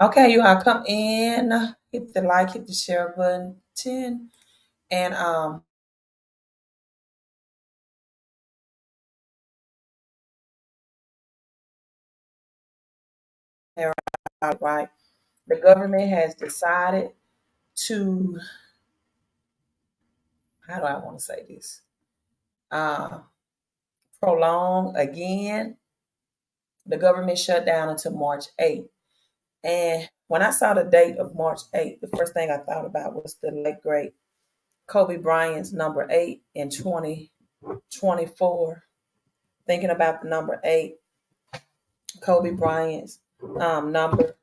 Okay, you all come in, hit the like, hit the share button, and right. The government has decided to, how do I want to say this? Uh, Prolong again the government shutdown until March 8th. And when I saw the date of March 8th, the first thing I thought about was the late great Kobe Bryant's number 8 in 2024. Thinking about the number 8, Kobe Bryant's number.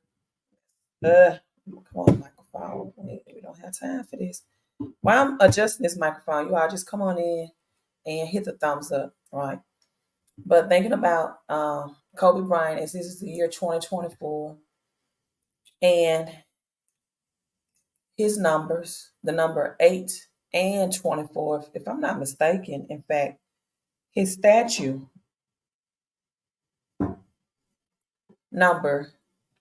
Come on, microphone. We don't have time for this. While I'm adjusting this microphone, you all just come on in and hit the thumbs up, right? But thinking about Kobe Bryant, as this is the year 2024, and his numbers, the number 8 and 24, if I'm not mistaken, in fact, his statue number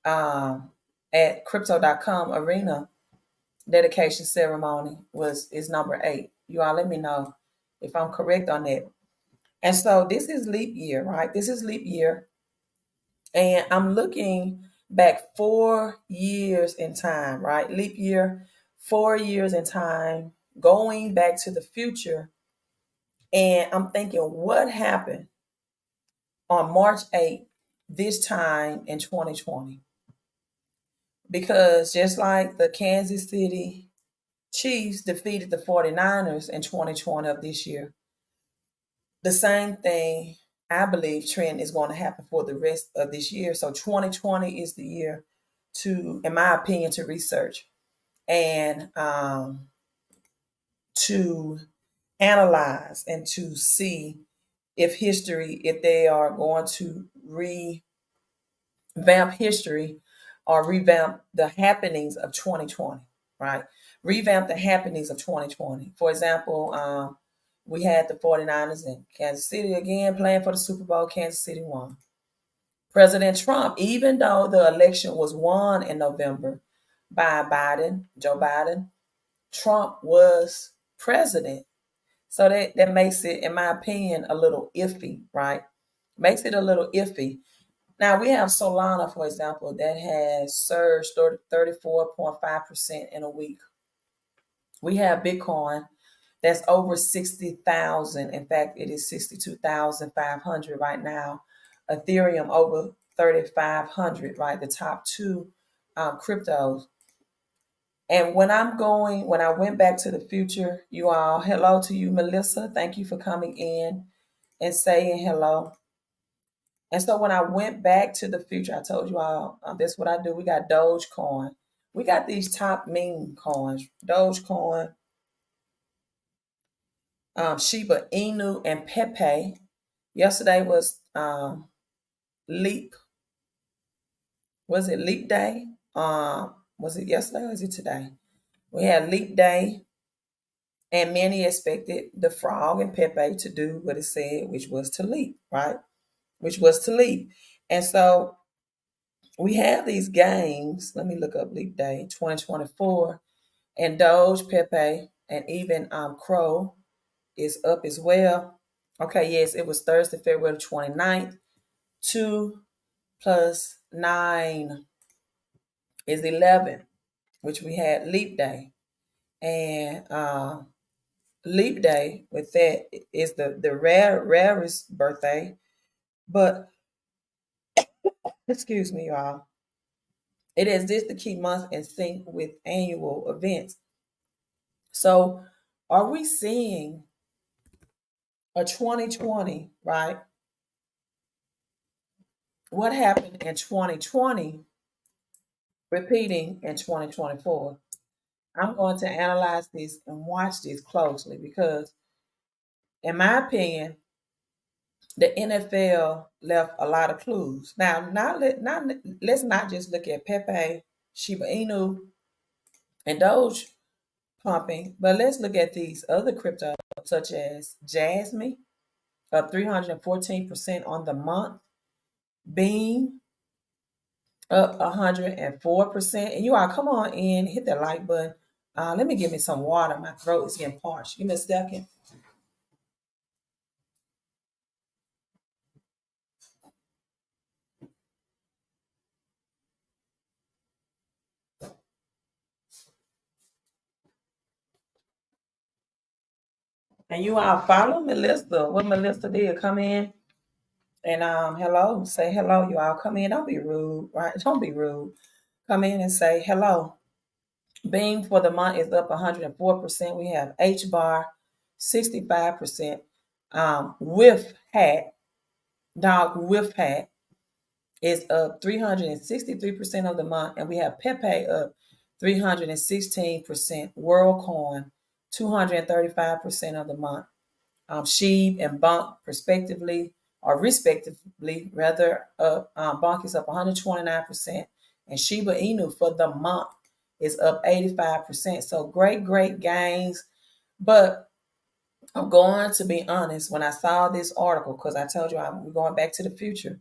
at crypto.com arena dedication ceremony is number 8. You all let me know if I'm correct on that. And so this is leap year, right? This is leap year. And I'm looking back 4 years in time, right? Leap year, 4 years in time, going back to the future. And I'm thinking, what happened on March 8th, this time in 2020? Because just like the Kansas City Chiefs defeated the 49ers in 2020 of this year, the same thing, I believe, trend is going to happen for the rest of this year. So 2020 is the year to, in my opinion, to research and to analyze and to see if history, if they are going to revamp history or revamp the happenings of 2020, right? Revamp the happenings of 2020. For example, we had the 49ers in Kansas City again playing for the Super Bowl. Kansas City won. President Trump, even though the election was won in November by Joe Biden, Trump was president. So that makes it, in my opinion, a little iffy, right? Makes it a little iffy. Now we have Solana, for example, that has surged 34.5% in a week. We have Bitcoin that's over 60,000. In fact, it is 62,500 right now. Ethereum over 3,500, right? The top two cryptos. And when I went back to the future, you all, hello to you, Melissa. Thank you for coming in and saying hello. And so when I went back to the future, I told you all, that's what I do. We got Dogecoin. We got these top meme coins, Dogecoin, Shiba Inu, and Pepe. Yesterday was Leap. Was it Leap Day? Was it yesterday or is it today? We had Leap Day, and many expected the frog and Pepe to do what it said, which was to leap, right? Which was to leap. And so we have these games. Let me look up Leap Day 2024, and Doge, Pepe, and even Crow is up as well. Okay, yes, it was Thursday, February 29th. 2 plus 9 is 11, which we had Leap Day. And Leap Day with that is the rarest birthday. But excuse me, y'all. It is this to keep months in sync with annual events. So are we seeing a 2020, right? What happened in 2020 repeating in 2024? I'm going to analyze this and watch this closely because, in my opinion, the NFL left a lot of clues. Now, let's not just look at Pepe, Shiba Inu, and Doge pumping, but let's look at these other cryptos such as Jasmine, up 314% on the month, Beam up 104%. And you all come on in, hit that like button. Let me give me some water. My throat is getting parched. Give me a second. And you all follow Melissa. What Melissa did, come in and hello, say hello. You all come in. Don't be rude, right? Don't be rude. Come in and say hello. Beam for the month is up 104%. We have H bar 65%. With hat, dog with hat is up 363% of the month, and we have Pepe up 316%. WorldCoin 235% of the month. Sheeb and Bonk, respectively, rather, Bonk is up 129%, and Shiba Inu for the month is up 85%. So great gains. But I'm going to be honest, when I saw this article, because I told you we're going back to the future,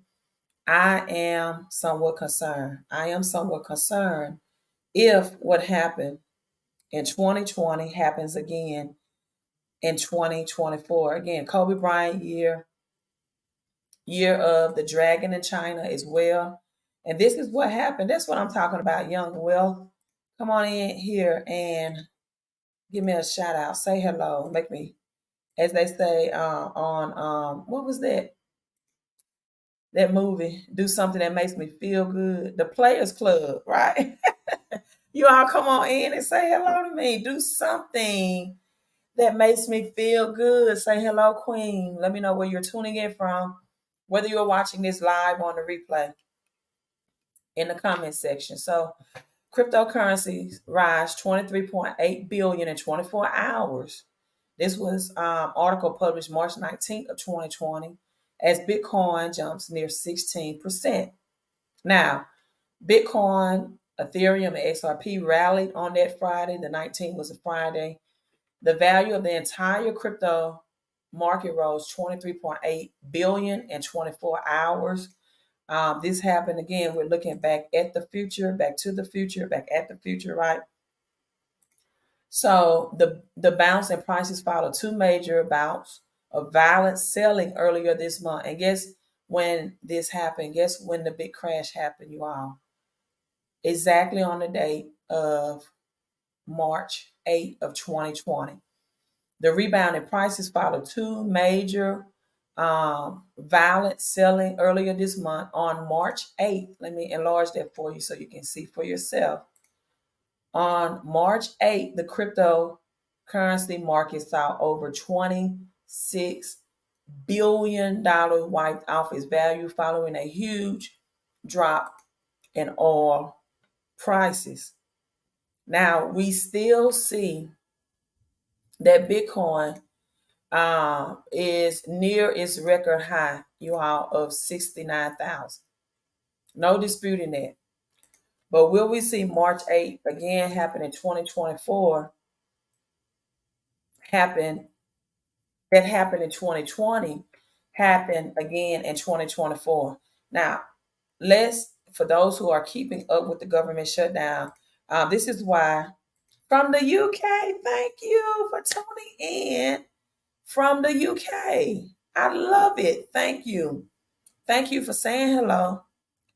I am somewhat concerned. I am somewhat concerned if what happened in 2020 happens again in 2024. Again, Kobe Bryant year of the dragon in China as well. And this is what happened. That's what I'm talking about, young wealth. Come on in here and give me a shout out. Say hello. Make me, as they say on what was that movie? Do something that makes me feel good. The Players Club, right? You all come on in and say hello to me. Do something that makes me feel good. Say hello, Queen. Let me know where you're tuning in from, whether you're watching this live on the replay in the comment section. So cryptocurrencies rise 23.8 billion in 24 hours. This was article published March 19th of 2020 as Bitcoin jumps near 16%. Now, Bitcoin, Ethereum, and XRP rallied on that Friday. The 19th was a Friday. The value of the entire crypto market rose 23.8 billion in 24 hours. This happened again. We're looking back at the future, back to the future, back at the future, right? So the bounce in prices followed two major bouts of violent selling earlier this month. And guess when this happened? Guess when the big crash happened, you all? Exactly on the date of March 8th of 2020. The rebound in prices followed two major violent selling earlier this month on March 8th. Let me enlarge that for you so you can see for yourself. On March 8th, the cryptocurrency market saw over $26 billion wiped off its value following a huge drop in oil prices. Now, we still see that Bitcoin is near its record high, you all, of 69,000. No disputing that. But will we see March 8th again happen in 2024? Happen that happened in 2020 happen again in 2024. Now, for those who are keeping up with the government shutdown, this is why from the UK, thank you for tuning in from the UK. I love it. Thank you. Thank you for saying hello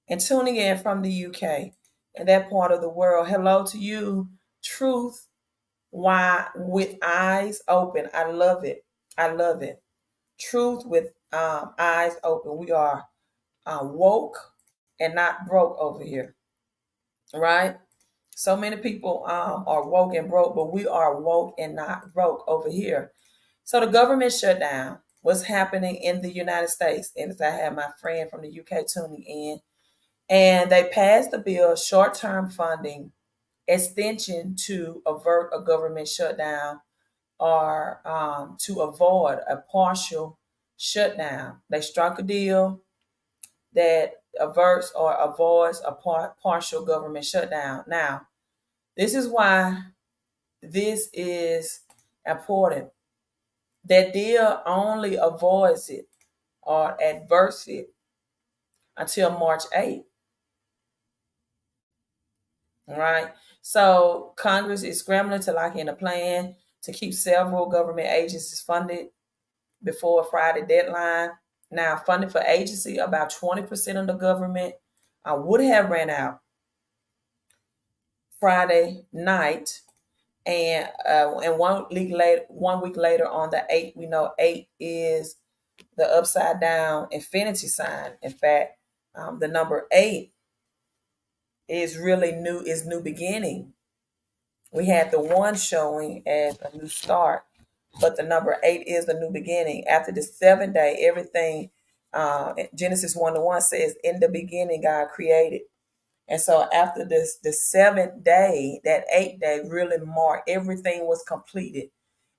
and tuning in from the UK and that part of the world. Hello to you, Truth. Why with eyes open? I love it. I love it. Truth with eyes open. We are woke and not broke over here, right? So many people are woke and broke, but we are woke and not broke over here. So the government shutdown was happening in the United States. And as I have my friend from the UK tuning in, and they passed the bill, short-term funding extension to avert a government shutdown or to avoid a partial shutdown. They struck a deal that averts or avoids a partial government shutdown. Now, this is why this is important. That deal only avoids it or adverts it until March 8th. All right. So Congress is scrambling to lock in a plan to keep several government agencies funded before a Friday deadline. Now, funding for agency, about 20% of the government would have ran out Friday night, and 1 week later on the 8th, we know 8 is the upside down infinity sign. In fact, the number 8 is really new, is new beginning. We had the 1 showing as a new start, but the number 8 is the new beginning. After the 7th day, everything, Genesis 1:1 says, in the beginning, God created. And so after this, the 7th day, that 8th day really marked, everything was completed.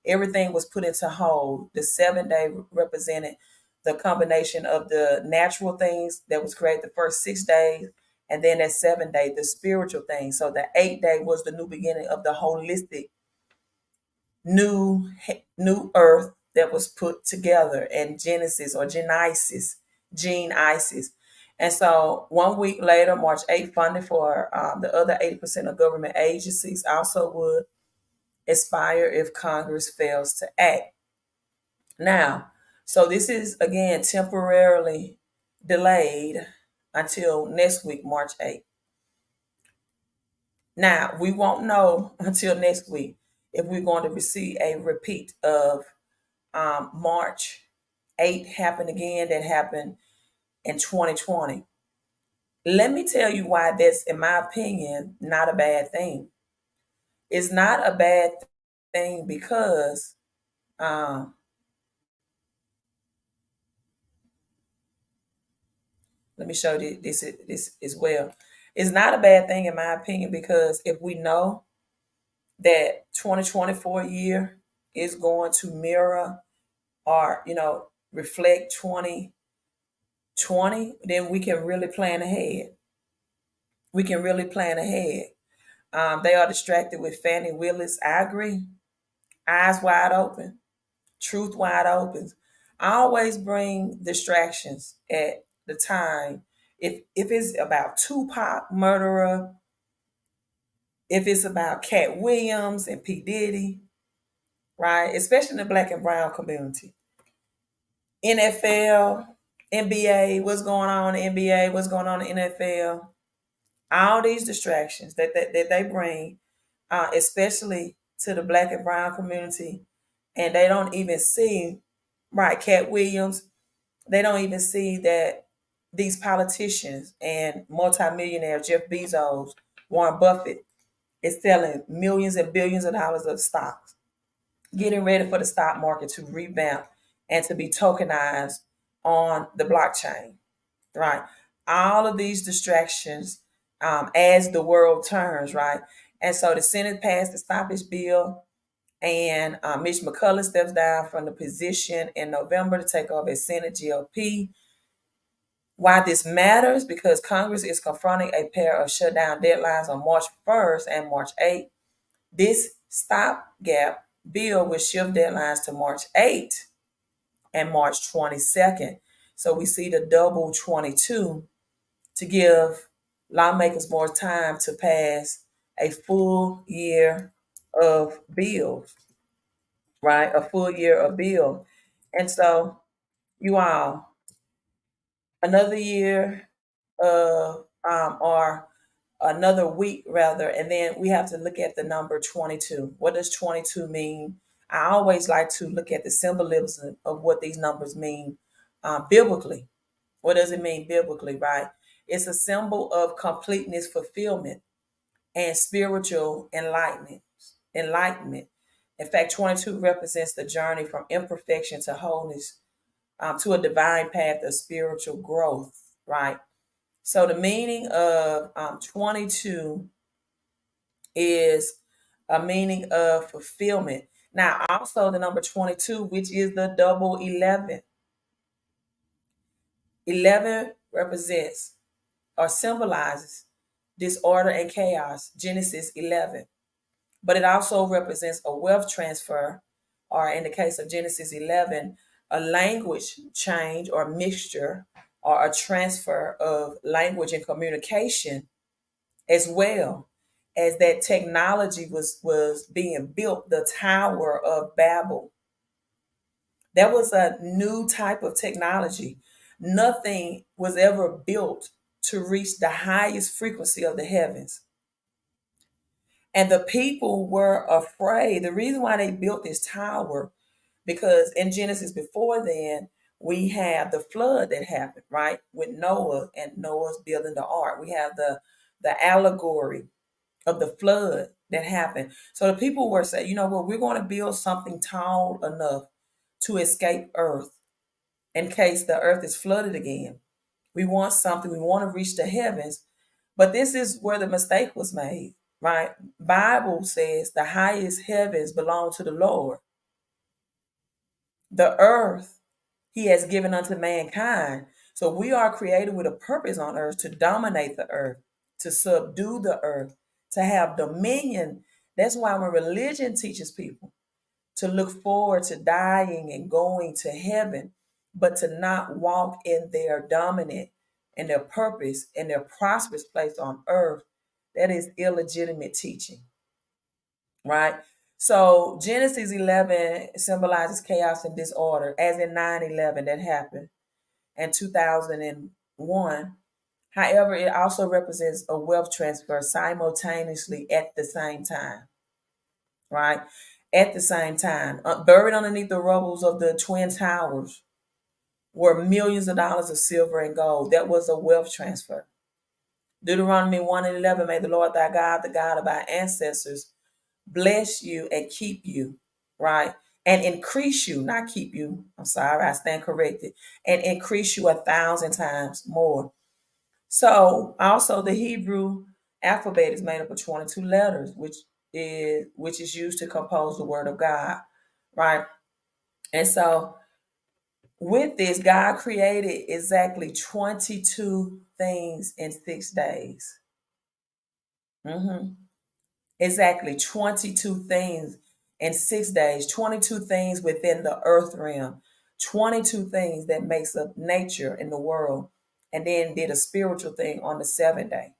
Everything was put into hold. The 7th day represented the combination of the natural things that was created the first 6 days, and then that 7th day, the spiritual things. So the 8th day was the new beginning of the holistic new new earth that was put together in Genesis or Gene Isis. And so 1 week later, March 8th, funding for the other 80% of government agencies also would expire if Congress fails to act. Now, so this is again temporarily delayed until next week, March 8th. Now, we won't know until next week if we're going to receive a repeat of March 8th happened again, that happened in 2020. Let me tell you why that's, in my opinion, not a bad thing. It's not a bad thing because, um, let me show you this as well. It's not a bad thing, in my opinion, because if we know that 2024 year is going to mirror or, reflect 2020, then we can really plan ahead. We can really plan ahead. They are distracted with Fannie Willis. I agree. Eyes wide open, truth wide open. I always bring distractions at the time. If it's about Tupac murderer, if it's about Cat Williams and P. Diddy, right? Especially in the black and brown community. NFL, NBA, what's going on in the NBA, what's going on in the NFL. All these distractions that they bring, especially to the black and brown community, and they don't even see, right, Cat Williams, they don't even see that these politicians and multimillionaire Jeff Bezos, Warren Buffett, is selling millions and billions of dollars of stocks, getting ready for the stock market to revamp and to be tokenized on the blockchain, right? All of these distractions, as the world turns, right? And so the Senate passed the stoppage bill, and Mitch McCullough steps down from the position in November to take over as Senate GOP. Why this matters? Because Congress is confronting a pair of shutdown deadlines on March 1st and March 8th. This stopgap bill will shift deadlines to March 8th and March 22nd. So we see the double 22 to give lawmakers more time to pass a full year of bills, right? A full year of bill. And so you all, another year or another week rather, and then we have to look at the number 22. What does 22 mean? I always like to look at the symbolism of what these numbers mean biblically. What does it mean biblically, right? It's a symbol of completeness, fulfillment, and spiritual enlightenment. Enlightenment. In fact, 22 represents the journey from imperfection to wholeness, to a divine path of spiritual growth, right? So the meaning of 22 is a meaning of fulfillment. Now, also the number 22, which is the double 11. 11 represents or symbolizes disorder and chaos, Genesis 11. But it also represents a wealth transfer, or in the case of Genesis 11, a language change or mixture, or a transfer of language and communication as well. as that technology was being built, the Tower of Babel. That was a new type of technology. Nothing was ever built to reach the highest frequency of the heavens. And the people were afraid. The reason why they built this tower, because in Genesis before then, we have the flood that happened, right? With Noah and Noah's building the ark. We have the allegory of the flood that happened. So the people were saying, you know what, we're going to build something tall enough to escape earth in case the earth is flooded again. We want something, we want to reach the heavens. But this is where the mistake was made, right? Bible says the highest heavens belong to the Lord. The earth he has given unto mankind. So we are created with a purpose on earth to dominate the earth, to subdue the earth, to have dominion. That's why when religion teaches people to look forward to dying and going to heaven, but to not walk in their dominant and their purpose and their prosperous place on earth, that is illegitimate teaching, right? So Genesis 11 symbolizes chaos and disorder, as in 9/11 that happened in 2001. However, it also represents a wealth transfer simultaneously at the same time, right? At the same time, buried underneath the rubbles of the Twin Towers were millions of dollars of silver and gold. That was a wealth transfer. Deuteronomy 1:11, may the Lord thy God, the God of our ancestors, bless you and keep you, right? And increase you, not keep you. I'm sorry, I stand corrected. And increase you 1,000 times more. So also the Hebrew alphabet is made up of 22 letters, which is used to compose the word of God, right? And so with this, God created exactly 22 things in 6 days. Mhm. Exactly 22 things in 6 days, 22 things within the earth realm, 22 things that makes up nature in the world, and then did a spiritual thing on the seventh day.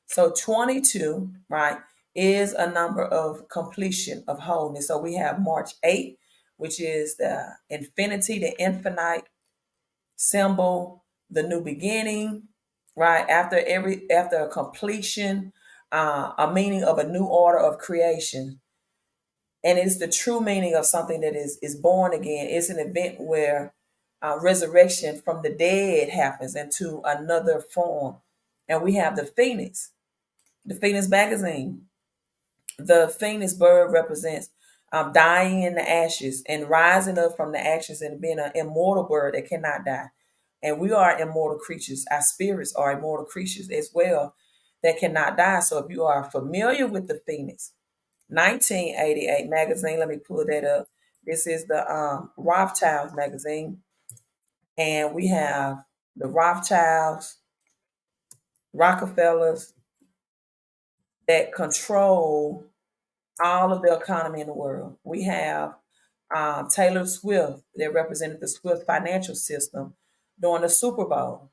So 22, right, is a number of completion of wholeness. So we have March 8, which is the infinity, the infinite symbol, the new beginning, right? After a completion, a meaning of a new order of creation. And it's the true meaning of something that is born again. It's an event where resurrection from the dead happens into another form. And we have the Phoenix magazine. The Phoenix bird represents dying in the ashes and rising up from the ashes and being an immortal bird that cannot die. And we are immortal creatures. Our spirits are immortal creatures as well that cannot die. So if you are familiar with the Phoenix 1988 magazine, let me pull that up. This is the Rothschilds magazine. And we have the Rothschilds, Rockefellers that control all of the economy in the world. We have Taylor Swift that represented the Swift financial system during the Super Bowl,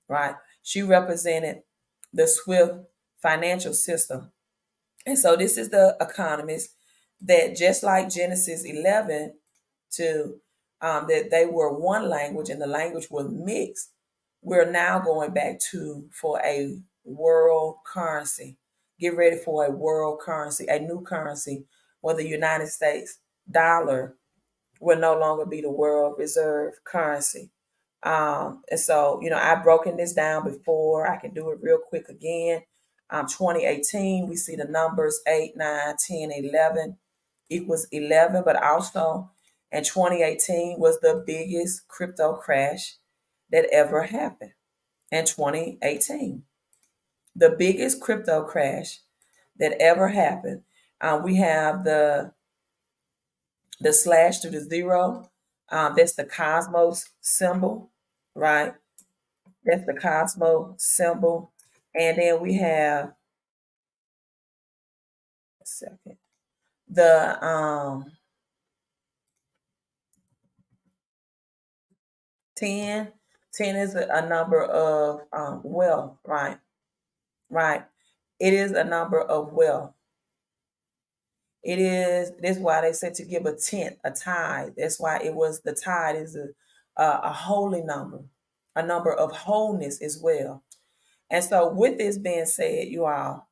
right? She represented the Swift financial system. And so this is the economist that just like Genesis 11 to that they were one language and the language was mixed, we're now going back to for a world currency. Get ready for a world currency, a new currency where the United States dollar will no longer be the world reserve currency. And so, I've broken this down before. I can do it real quick again. 2018, we see the numbers 8, 9, 10, 11 equals 11, but also in 2018 was the biggest crypto crash that ever happened in 2018. The biggest crypto crash that ever happened. We have the slash to the zero. That's the cosmos symbol, right? That's the cosmos symbol. And then we have a second. The 10. 10 is a number of wealth, right? Right. It is a number of wealth. It is. That's why they said to give a tenth, a tithe. That's why it was the tithe is a holy number, a number of wholeness as well. And so, with this being said, you all,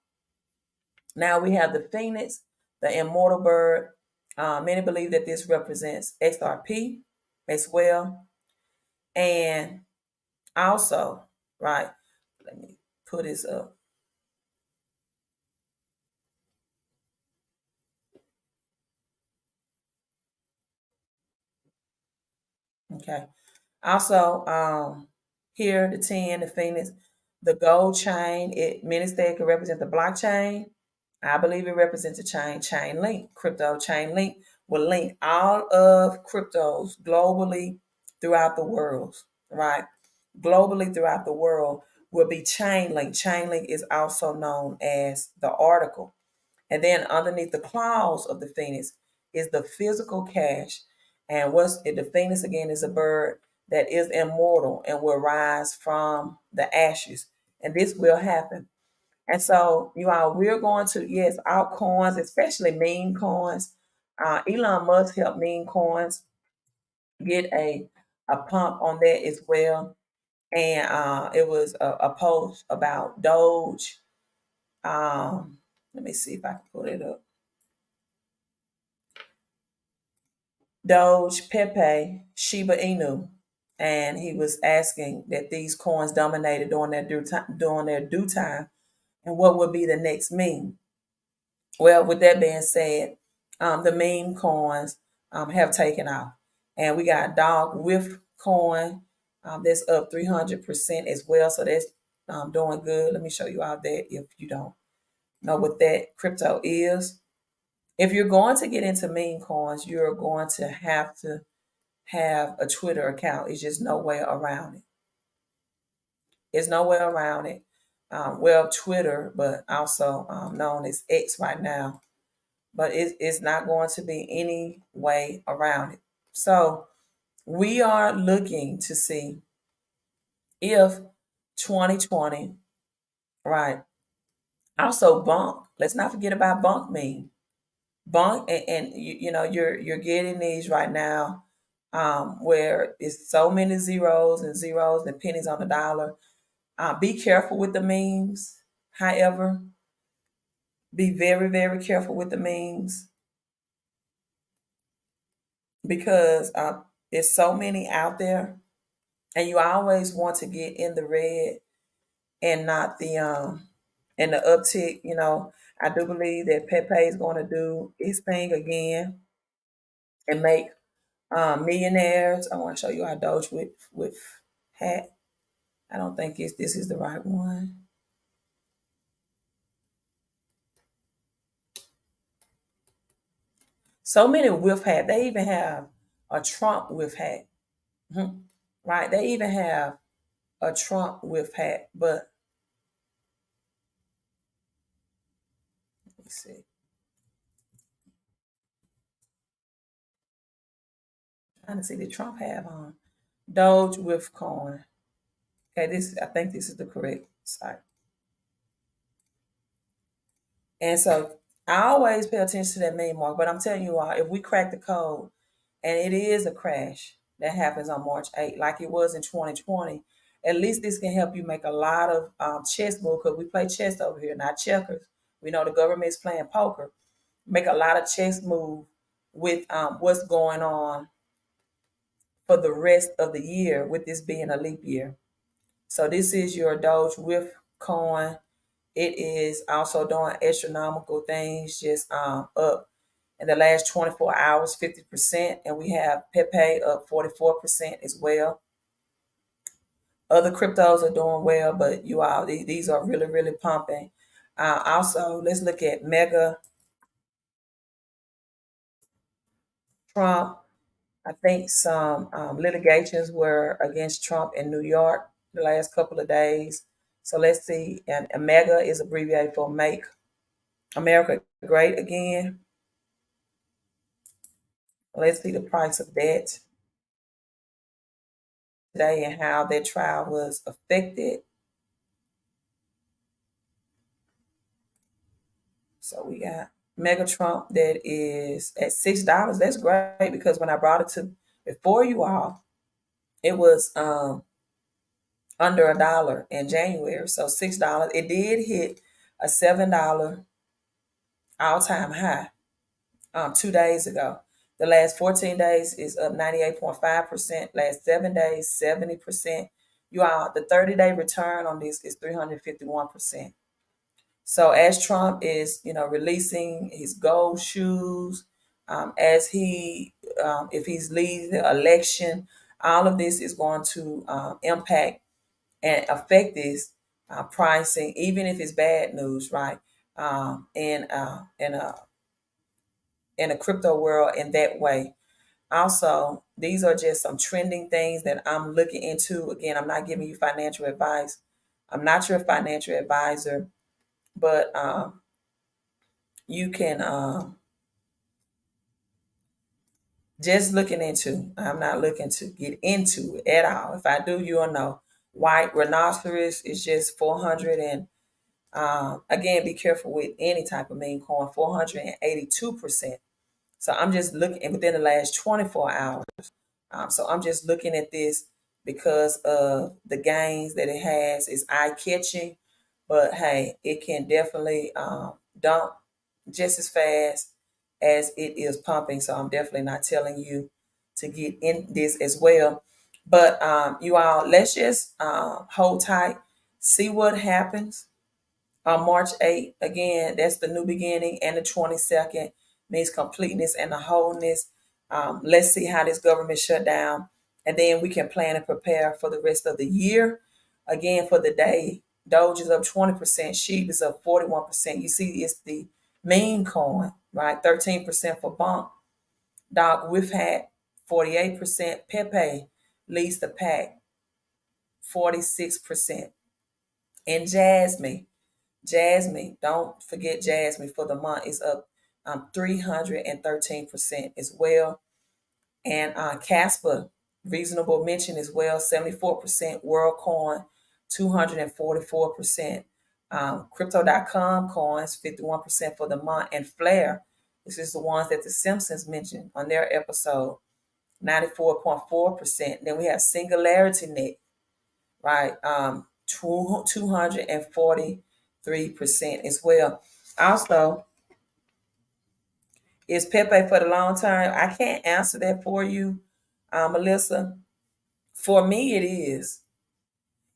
now we have the phoenix, the immortal bird. Many believe that this represents XRP as well, and also, right. Let me put this up. Okay. Also, here the 10, the Phoenix, the gold chain, it many say it could represent the blockchain. I believe it represents a chain link, crypto chain link will link all of cryptos globally throughout the world, right? Globally throughout the world will be chain link. Chain link is also known as the article. And then underneath the claws of the phoenix is the physical cash. And what's the phoenix again is a bird that is immortal and will rise from the ashes. And this will happen. And so, you all, we're going to, yes, altcoins, especially meme coins. Elon Musk helped meme coins get a pump on that as well. And it was a post about Doge. Let me see if I can put it up. Doge, Pepe, Shiba Inu, and he was asking that these coins dominated during their due time, and what would be the next meme. Well, with that being said, the meme coins have taken off, and we got Dog Whiff coin that's up 300% as well, so that's doing good. Let me show you all that if you don't know what that crypto is. If you're going to get into meme coins, you're going to have a Twitter account. It's just no way around it. It's no way around it. Well, Twitter, but also known as X right now. But it's not going to be any way around it. So we are looking to see if 2020, right? Also, Bunk. Let's not forget about Bunk meme. Bunk, and you know you're getting these right now where it's so many zeros and pennies on the dollar. Be careful with the memes. However, be very, very careful with the memes because there's so many out there, and you always want to get in the red and not the in the uptick. You know, I do believe that Pepe is going to do his thing again and make millionaires. I want to show you our Doge with hat. I don't think this is the right one. So many with hat. They even have a Trump with hat. Mhm. Right? They even have a Trump with hat. But let me see. Trying to see the Trump have on. Doge with coin. Okay, this I think this is the correct site. And so I always pay attention to that main mark. But I'm telling you all, if we crack the code and it is a crash that happens on March 8th, like it was in 2020, at least this can help you make a lot of chess moves because we play chess over here, not checkers. We know the government is playing poker. Make a lot of chess moves with what's going on for the rest of the year, with this being a leap year. So this is your Doge with coin. It is also doing astronomical things, just up in the last 24 hours, 50%. And we have Pepe up 44% as well. Other cryptos are doing well, but you all, these are really, really pumping. Also, let's look at Mega Trump. I think some litigations were against Trump in New York the last couple of days. So let's see. And Mega is abbreviated for Make America Great Again. Let's see the price of that today and how that trial was affected. So we got Mega Trump that is at $6. That's great because when I brought it to before you all, it was under $1 in January. So $6. It did hit a $7 all time high 2 days ago. The last 14 days is up 98.5%. Last 7 days, 70%. You all, the 30-day return on this is 351%. So as Trump is, releasing his gold shoes, as if he's leading the election, all of this is going to impact and affect this pricing, even if it's bad news, right? In a crypto world in that way. Also, these are just some trending things that I'm looking into. Again, I'm not giving you financial advice. I'm not your financial advisor, but you can just looking into. I'm not looking to get into it at all. If I do, you'll know. White rhinoceros is just 400 and again, be careful with any type of meme coin. 482%. So I'm just looking within the last 24 hours. So I'm just looking at this because of the gains that it has. It's eye catching, but hey, it can definitely dump just as fast as it is pumping. So I'm definitely not telling you to get in this as well. But you all, let's just hold tight, see what happens on March 8th. Again, that's the new beginning, and the 22nd means completeness and the wholeness. Let's see how this government shutdown, and then we can plan and prepare for the rest of the year. Again, for the day, Doge is up 20%, Sheep is up 41%. You see, it's the meme coin, right? 13% for Bump. Dog with Hat, 48%. Pepe leads the pack, 46%. And Jasmine, don't forget Jasmine for the month is up 313% as well. And Casper, reasonable mention as well, 74%. WorldCoin, 244%. Crypto.com coins, 51% for the month. And Flare, this is the ones that the Simpsons mentioned on their episode, 94.4%. Then we have Singularity Net, right? 243% as well. Also, is Pepe for the long term? I can't answer that for you, Melissa. For me, it is.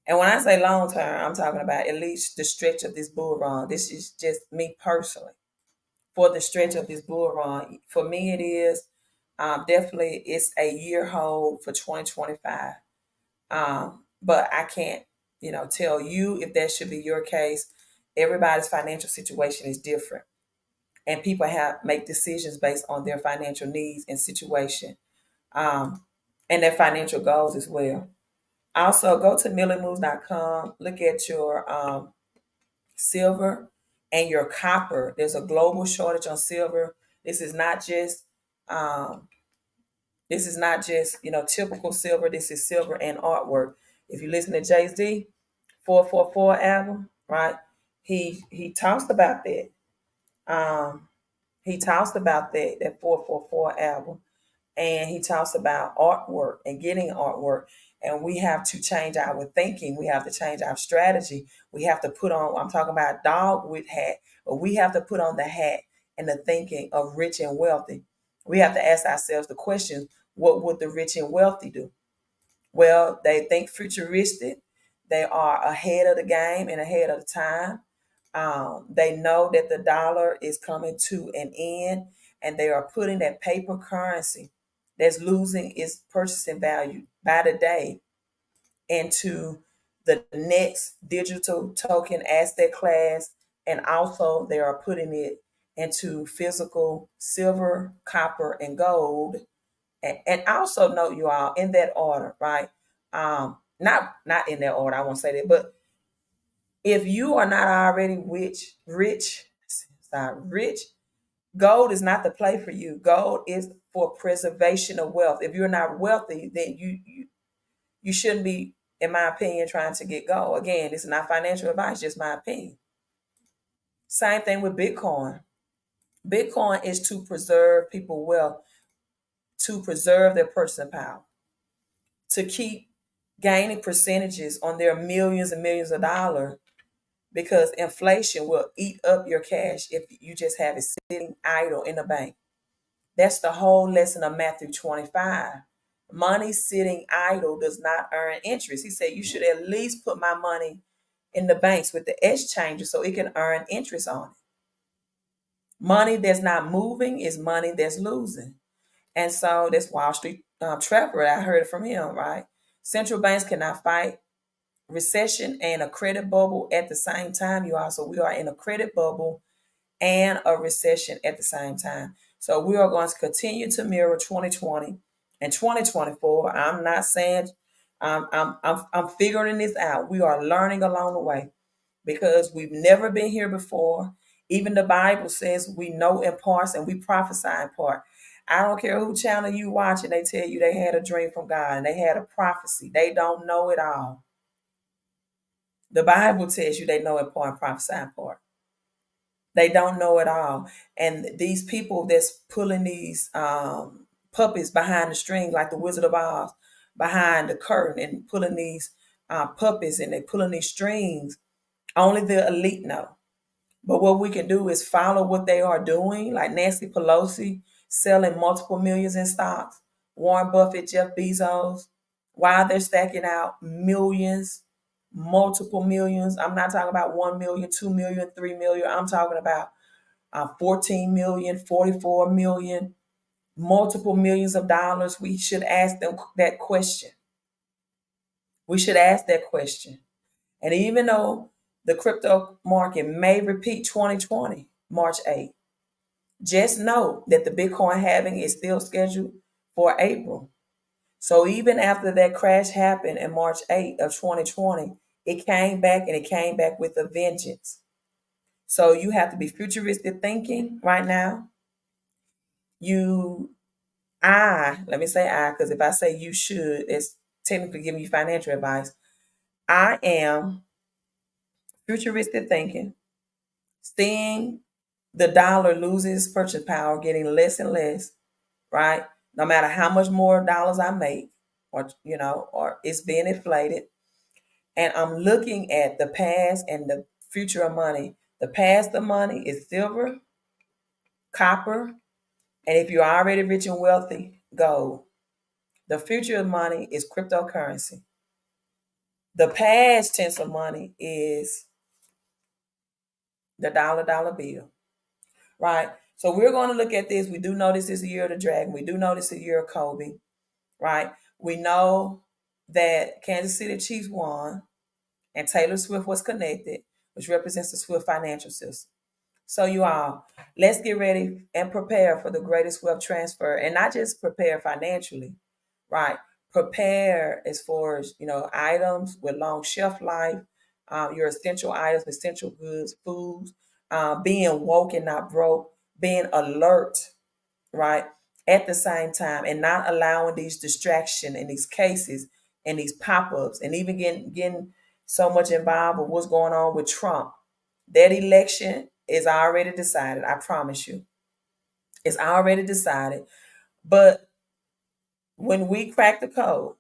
And when I say long term, I'm talking about at least the stretch of this bull run. This is just me personally. For the stretch of this bull run, for me, it is definitely it's a year hold for 2025. But I can't, tell you if that should be your case. Everybody's financial situation is different, and people have make decisions based on their financial needs and situation, um, and their financial goals as well. Also, go to millimoves.com. Look at your silver and your copper. There's a global shortage on silver. This is not just um, typical silver. This is silver and artwork. If you listen to Jay-Z 444 album, right? He talks about that. Um, he talks about that 444 album, and he talks about artwork and getting artwork. And we have to change our thinking. We have to change our strategy. We have to put on, I'm talking about dog with hat, but we have to put on the hat and the thinking of rich and wealthy. We have to ask ourselves the question, what would the rich and wealthy do? Well, they think futuristic. They are ahead of the game and ahead of the time. They know that the dollar is coming to an end, and they are putting that paper currency that's losing its purchasing value by the day into the next digital token asset class. And also, they are putting it into physical silver, copper, and gold. And also note, you all, in that order, right? Not in that order, I won't say that, but if you are not already rich, gold is not the play for you. Gold is for preservation of wealth. If you're not wealthy, then you shouldn't be, in my opinion, trying to get gold. Again, this is not financial advice, just my opinion. Same thing with Bitcoin. Bitcoin is to preserve people wealth, to preserve their purchasing power, to keep gaining percentages on their millions and millions of dollars, because inflation will eat up your cash if you just have it sitting idle in the bank. That's the whole lesson of Matthew 25. Money sitting idle does not earn interest. He said you should at least put my money in the banks with the exchange so it can earn interest on it. Money that's not moving is money that's losing. And so that's Wall Street Trevor. I heard it from him, right? Central banks cannot fight recession and a credit bubble at the same time. We are in a credit bubble and a recession at the same time. So we are going to continue to mirror 2020 and 2024. I'm not saying I'm figuring this out. We are learning along the way because we've never been here before. Even the Bible says we know in parts and we prophesy in part. I don't care who channel you watch and they tell you they had a dream from God and they had a prophecy. They don't know it all. The Bible tells you they know in part and prophesy in part. They don't know it all. And these people that's pulling these puppets behind the string, like the Wizard of Oz, behind the curtain and pulling these puppets and they pulling these strings, only the elite know. But what we can do is follow what they are doing, like Nancy Pelosi selling multiple millions in stocks, Warren Buffett, Jeff Bezos, while they're stacking out millions, multiple millions. I'm not talking about 1 million, 2 million, 3 million. I'm talking about 14 million, 44 million, multiple millions of dollars. We should ask them that question. We should ask that question. And even though the crypto market may repeat 2020, March 8th, just know that the Bitcoin halving is still scheduled for April. So even after that crash happened in March 8th of 2020, it came back and it came back with a vengeance. So you have to be futuristic thinking right now. Let me say I, because if I say you should, it's technically giving you financial advice. I am futuristic thinking, seeing the dollar loses purchase power, getting less and less, right? No matter how much more dollars I make, or it's being inflated. And I'm looking at the past and the future of money. The past of money is silver, copper, and if you're already rich and wealthy, gold. The future of money is cryptocurrency. The past tense of money is the dollar bill, right? So we're going to look at this. We do know this is the year of the dragon. We do know this is the year of Kobe, right? We know that Kansas City Chiefs won and Taylor Swift was connected, which represents the Swift financial system. So you all, let's get ready and prepare for the greatest wealth transfer, and not just prepare financially, right? Prepare as far as items with long shelf life, your essential items, essential goods, foods, being woke and not broke, being alert, right? At the same time, and not allowing these distractions and these cases and these pop-ups, and even getting so much involved with what's going on with Trump. That election is already decided. I promise you, it's already decided. But when we crack the code,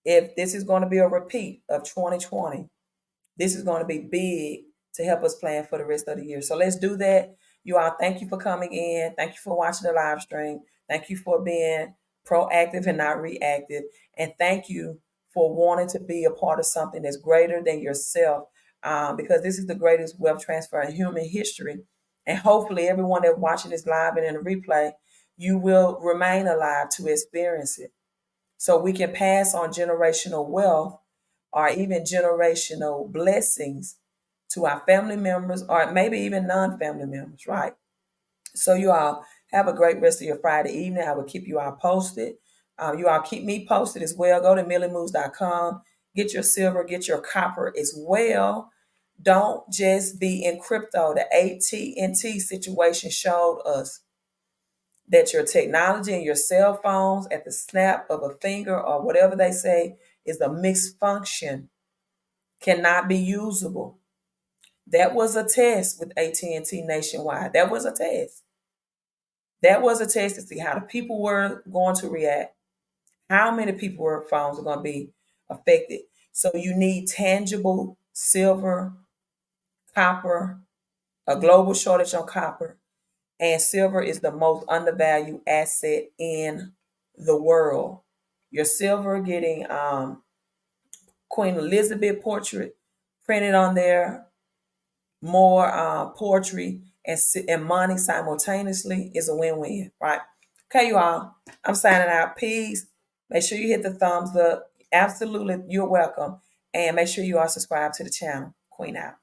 if this is going to be a repeat of 2020, this is going to be big to help us plan for the rest of the year. So let's do that. You all, thank you for coming in. Thank you for watching the live stream. Thank you for being proactive and not reactive. And thank you for wanting to be a part of something that's greater than yourself, because this is the greatest wealth transfer in human history. And hopefully everyone that's watching this live and in the replay, you will remain alive to experience it. So we can pass on generational wealth or even generational blessings to our family members or maybe even non-family members, right? So you all have a great rest of your Friday evening. I will keep you all posted. You all keep me posted as well. Go to milliemoves.com. Get your silver, get your copper as well. Don't just be in crypto. The AT&T situation showed us that your technology and your cell phones at the snap of a finger or whatever they say is a mixed function, cannot be usable. That was a test with AT&T nationwide. That was a test. That was a test to see how the people were going to react, how many people were phones are going to be affected. So you need tangible silver, copper, a global shortage on copper, and silver is the most undervalued asset in the world. Your silver getting Queen Elizabeth portrait printed on there, more poetry and money simultaneously is a win-win, right? Okay, you all. I'm signing out. Peace. Make sure you hit the thumbs up. Absolutely, you're welcome. And make sure you are subscribed to the channel. Queen out.